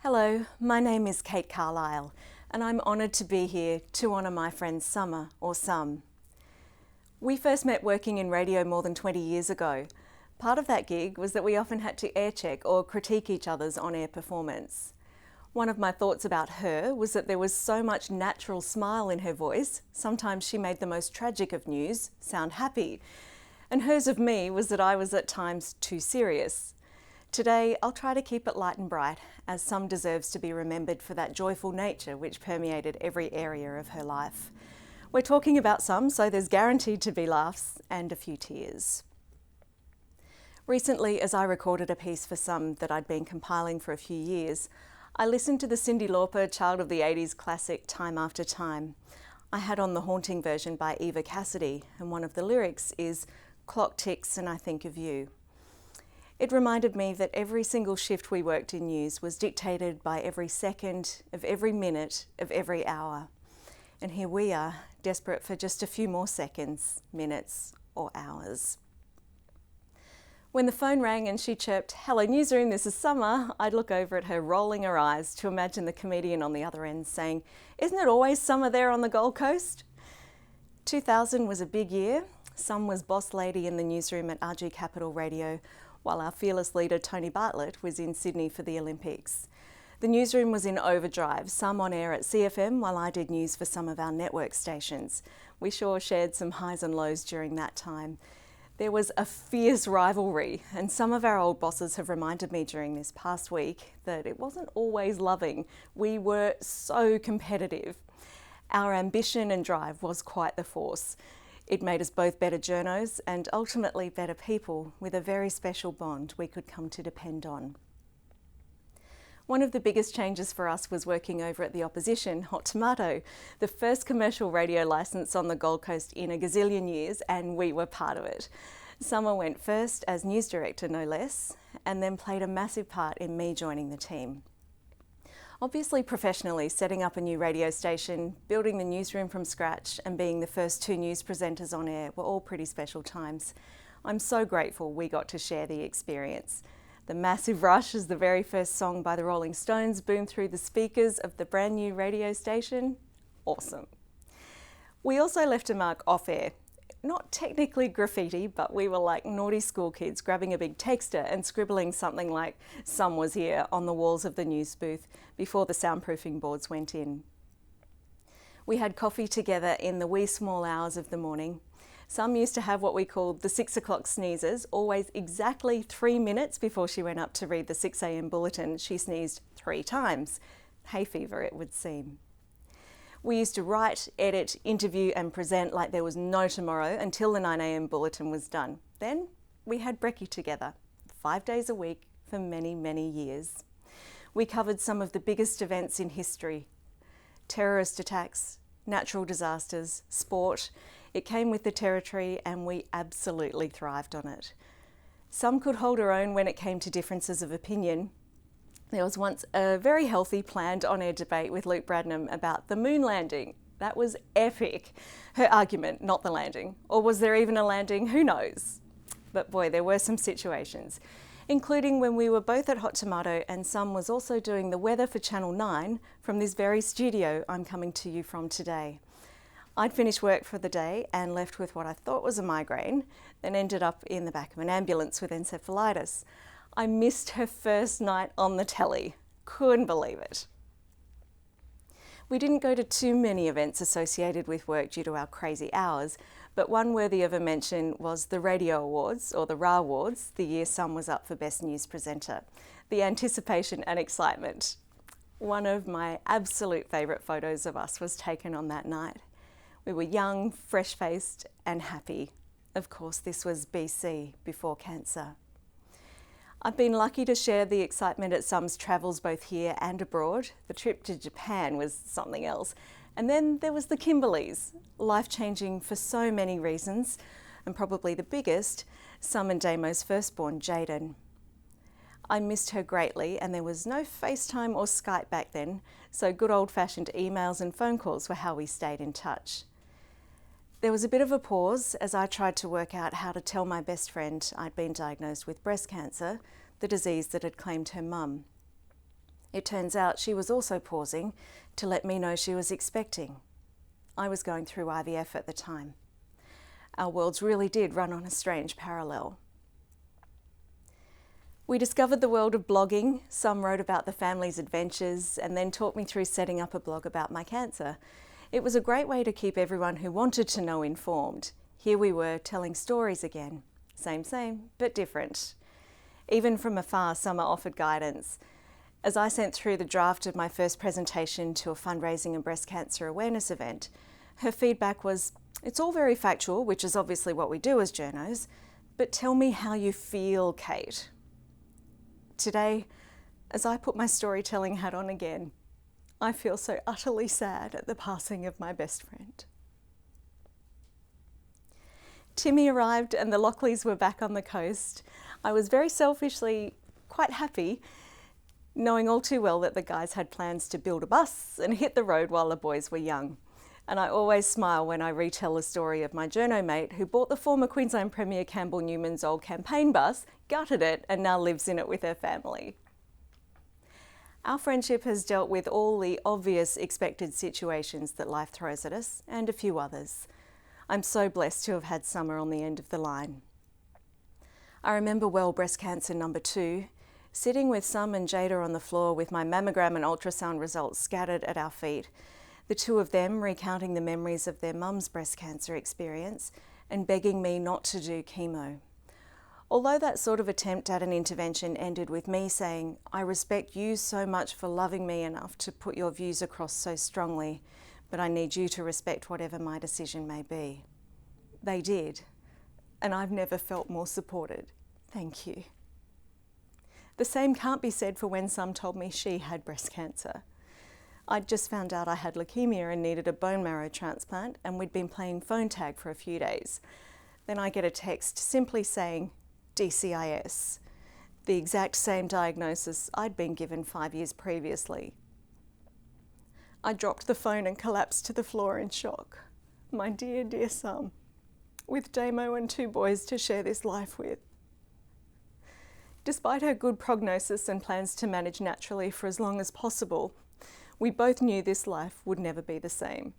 Hello, my name is Kate Carlisle, and I'm honoured to be here to honour my friend Summer, or Sum. We first met working in radio more than 20 years ago. Part of that gig was that we often had to air check or critique each other's on-air performance. One of my thoughts about her was that there was so much natural smile in her voice, sometimes she made the most tragic of news sound happy. And hers of me was that I was at times too serious. Today, I'll try to keep it light and bright, as Sum deserves to be remembered for that joyful nature which permeated every area of her life. We're talking about Sum, so there's guaranteed to be laughs and a few tears. Recently, as I recorded a piece for Sum that I'd been compiling for a few years, I listened to the Cyndi Lauper Child of the 80s classic Time After Time. I had on the haunting version by Eva Cassidy, and one of the lyrics is, "Clock ticks and I think of you." It reminded me that every single shift we worked in news was dictated by every second of every minute of every hour. And here we are, desperate for just a few more seconds, minutes, or hours. When the phone rang and she chirped, "Hello newsroom, this is Summer," I'd look over at her rolling her eyes to imagine the comedian on the other end saying, "Isn't it always summer there on the Gold Coast?" 2000 was a big year. Sum was boss lady in the newsroom at RG Capital Radio, while our fearless leader Tony Bartlett was in Sydney for the Olympics. The newsroom was in overdrive, Sum on air at CFM while I did news for some of our network stations. We sure shared some highs and lows during that time. There was a fierce rivalry, and some of our old bosses have reminded me during this past week that it wasn't always loving. We were so competitive. Our ambition and drive was quite the force. It made us both better journos and ultimately better people with a very special bond we could come to depend on. One of the biggest changes for us was working over at the opposition, Hot Tomato, the first commercial radio licence on the Gold Coast in a gazillion years, and we were part of it. Summer went first as news director, no less, and then played a massive part in me joining the team. Obviously, professionally, setting up a new radio station, building the newsroom from scratch, and being the first two news presenters on air were all pretty special times. I'm so grateful we got to share the experience. The Massive Rush as the very first song by the Rolling Stones boomed through the speakers of the brand new radio station. Awesome. We also left a mark off air. Not technically graffiti, but we were like naughty school kids grabbing a big texter and scribbling something like "Sum was here" on the walls of the news booth before the soundproofing boards went in. We had coffee together in the wee small hours of the morning. Sum used to have what we called the 6 o'clock sneezes, always exactly 3 minutes before she went up to read the 6 a.m. bulletin. She sneezed 3 times. Hay fever, it would seem. We used to write, edit, interview and present like there was no tomorrow until the 9 a.m. bulletin was done. Then we had brekkie together, 5 days a week for many, many years. We covered some of the biggest events in history: terrorist attacks, natural disasters, sport. It came with the territory and we absolutely thrived on it. Some could hold her own when it came to differences of opinion. There was once a very healthy planned on-air debate with Luke Bradnam about the moon landing. That was epic. Her argument, not the landing. Or was there even a landing? Who knows? But boy, there were some situations, including when we were both at Hot Tomato and Sum was also doing the weather for Channel 9 from this very studio I'm coming to you from today. I'd finished work for the day and left with what I thought was a migraine, then ended up in the back of an ambulance with encephalitis. I missed her first night on the telly. Couldn't believe it. We didn't go to too many events associated with work due to our crazy hours, but one worthy of a mention was the Radio Awards, or the RA Awards, the year Sum was up for Best News Presenter. The anticipation and excitement. One of my absolute favourite photos of us was taken on that night. We were young, fresh-faced and happy. Of course, this was BC, before cancer. I've been lucky to share the excitement at Sum's travels both here and abroad. The trip to Japan was something else. And then there was the Kimberleys, life-changing for so many reasons, and probably the biggest, Sum and Damo's firstborn, Jaden. I missed her greatly, and there was no FaceTime or Skype back then, so good old-fashioned emails and phone calls were how we stayed in touch. There was a bit of a pause as I tried to work out how to tell my best friend I'd been diagnosed with breast cancer, the disease that had claimed her mum. It turns out she was also pausing to let me know she was expecting. I was going through IVF at the time. Our worlds really did run on a strange parallel. We discovered the world of blogging. Some wrote about the family's adventures and then talked me through setting up a blog about my cancer. It was a great way to keep everyone who wanted to know informed. Here we were telling stories again. Same, but different. Even from afar, Summer offered guidance. As I sent through the draft of my first presentation to a fundraising and breast cancer awareness event, her feedback was, "It's all very factual, which is obviously what we do as journos, but tell me how you feel, Kate." Today, as I put my storytelling hat on again, I feel so utterly sad at the passing of my best friend. Timmy arrived and the Lockleys were back on the coast. I was very selfishly quite happy, knowing all too well that the guys had plans to build a bus and hit the road while the boys were young. And I always smile when I retell the story of my journo mate who bought the former Queensland Premier Campbell Newman's old campaign bus, gutted it, and now lives in it with her family. Our friendship has dealt with all the obvious expected situations that life throws at us, and a few others. I'm so blessed to have had Summer on the end of the line. I remember well breast cancer number 2, sitting with Sum and Jada on the floor with my mammogram and ultrasound results scattered at our feet, the two of them recounting the memories of their mum's breast cancer experience and begging me not to do chemo. Although that sort of attempt at an intervention ended with me saying, "I respect you so much for loving me enough to put your views across so strongly, but I need you to respect whatever my decision may be." They did, and I've never felt more supported. Thank you. The same can't be said for when Sum told me she had breast cancer. I'd just found out I had leukemia and needed a bone marrow transplant, and we'd been playing phone tag for a few days. Then I get a text simply saying DCIS, the exact same diagnosis I'd been given 5 years previously. I dropped the phone and collapsed to the floor in shock. My dear, dear Sum, with Damo and 2 boys to share this life with. Despite her good prognosis and plans to manage naturally for as long as possible, we both knew this life would never be the same.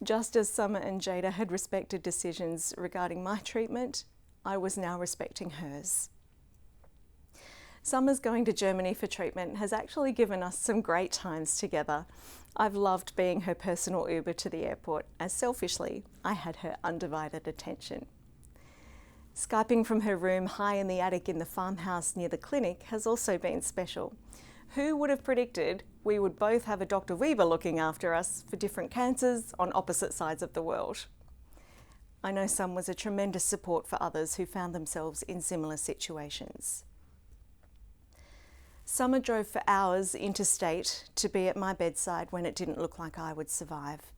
Just as Summer and Jada had respected decisions regarding my treatment, I was now respecting hers. Summer's going to Germany for treatment has actually given us some great times together. I've loved being her personal Uber to the airport, as selfishly, I had her undivided attention. Skyping from her room high in the attic in the farmhouse near the clinic has also been special. Who would have predicted we would both have a Dr. Weaver looking after us for different cancers on opposite sides of the world? I know Sum was a tremendous support for others who found themselves in similar situations. Summer drove for hours interstate to be at my bedside when it didn't look like I would survive.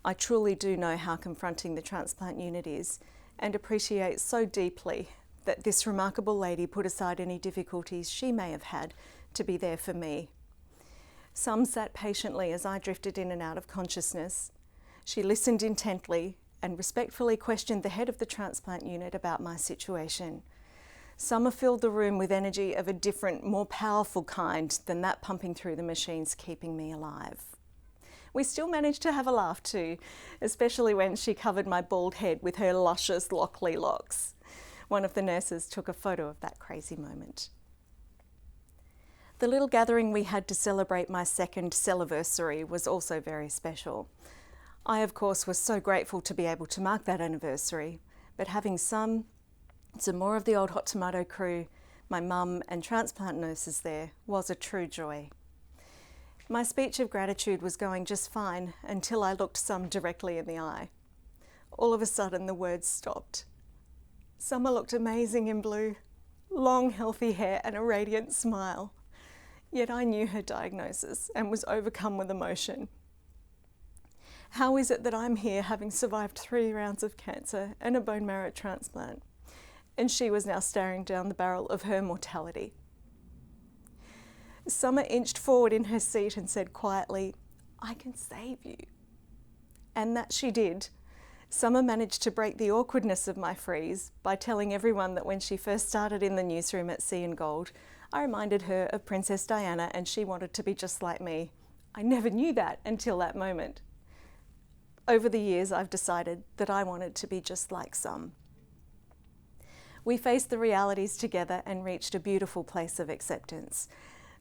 I truly do know how confronting the transplant unit is and appreciate so deeply that this remarkable lady put aside any difficulties she may have had to be there for me. Sum sat patiently as I drifted in and out of consciousness. She listened intently and respectfully questioned the head of the transplant unit about my situation. Summer filled the room with energy of a different, more powerful kind than that pumping through the machines keeping me alive. We still managed to have a laugh too, especially when she covered my bald head with her luscious Lockley locks. One of the nurses took a photo of that crazy moment. The little gathering we had to celebrate my second celliversary was also very special. I, of course, was so grateful to be able to mark that anniversary, but having some more of the old Hot Tomato crew, my mum and transplant nurses there was a true joy. My speech of gratitude was going just fine until I looked Sum directly in the eye. All of a sudden the words stopped. Summer looked amazing in blue, long healthy hair and a radiant smile. Yet I knew her diagnosis and was overcome with emotion. How is it that I'm here having survived 3 rounds of cancer and a bone marrow transplant? And she was now staring down the barrel of her mortality. Summer inched forward in her seat and said quietly, "I can save you." And that she did. Summer managed to break the awkwardness of my freeze by telling everyone that when she first started in the newsroom at Sea and Gold, I reminded her of Princess Diana and she wanted to be just like me. I never knew that until that moment. Over the years, I've decided that I wanted to be just like Some. We faced the realities together and reached a beautiful place of acceptance.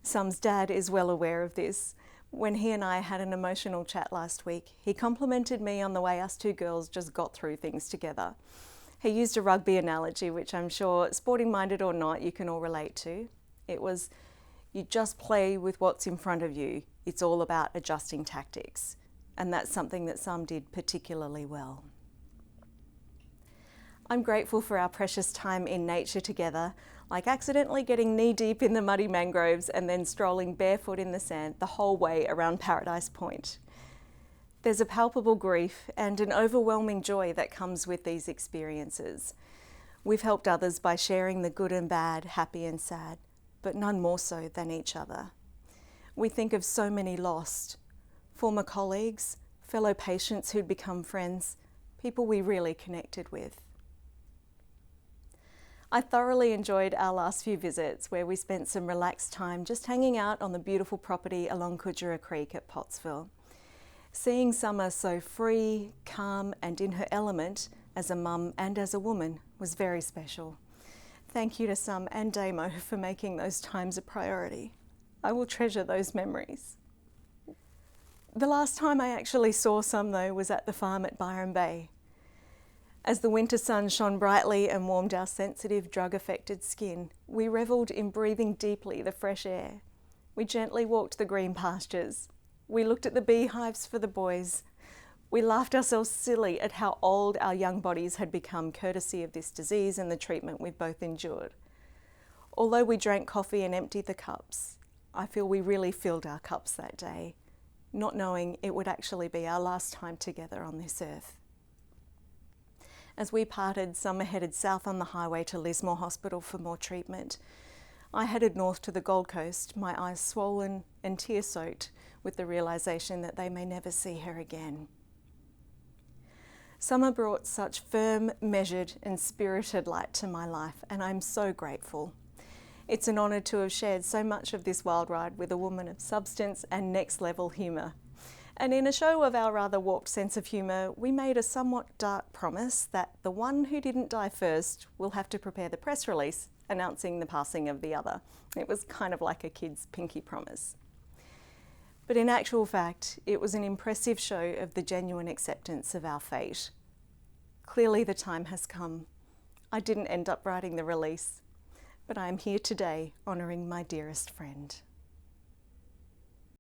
Sum's dad is well aware of this. When he and I had an emotional chat last week, he complimented me on the way us two girls just got through things together. He used a rugby analogy, which I'm sure, sporting-minded or not, you can all relate to. It was, you just play with what's in front of you. It's all about adjusting tactics. And that's something that Some did particularly well. I'm grateful for our precious time in nature together, like accidentally getting knee-deep in the muddy mangroves and then strolling barefoot in the sand the whole way around Paradise Point. There's a palpable grief and an overwhelming joy that comes with these experiences. We've helped others by sharing the good and bad, happy and sad, but none more so than each other. We think of so many lost, former colleagues, fellow patients who'd become friends, people we really connected with. I thoroughly enjoyed our last few visits where we spent some relaxed time just hanging out on the beautiful property along Kudgera Creek at Pottsville. Seeing Summer so free, calm and in her element as a mum and as a woman was very special. Thank you to Some and Damo for making those times a priority. I will treasure those memories. The last time I actually saw Some though was at the farm at Byron Bay. As the winter sun shone brightly and warmed our sensitive, drug-affected skin, we revelled in breathing deeply the fresh air. We gently walked the green pastures. We looked at the beehives for the boys. We laughed ourselves silly at how old our young bodies had become courtesy of this disease and the treatment we've both endured. Although we drank coffee and emptied the cups, I feel we really filled our cups that day, not knowing it would actually be our last time together on this earth. As we parted, Summer headed south on the highway to Lismore Hospital for more treatment. I headed north to the Gold Coast, my eyes swollen and tear-soaked with the realisation that they may never see her again. Summer brought such firm, measured and spirited light to my life, and I'm so grateful. It's an honour to have shared so much of this wild ride with a woman of substance and next-level humour. And in a show of our rather warped sense of humour, we made a somewhat dark promise that the one who didn't die first will have to prepare the press release announcing the passing of the other. It was kind of like a kid's pinky promise. But in actual fact, it was an impressive show of the genuine acceptance of our fate. Clearly the time has come. I didn't end up writing the release, but I am here today honouring my dearest friend.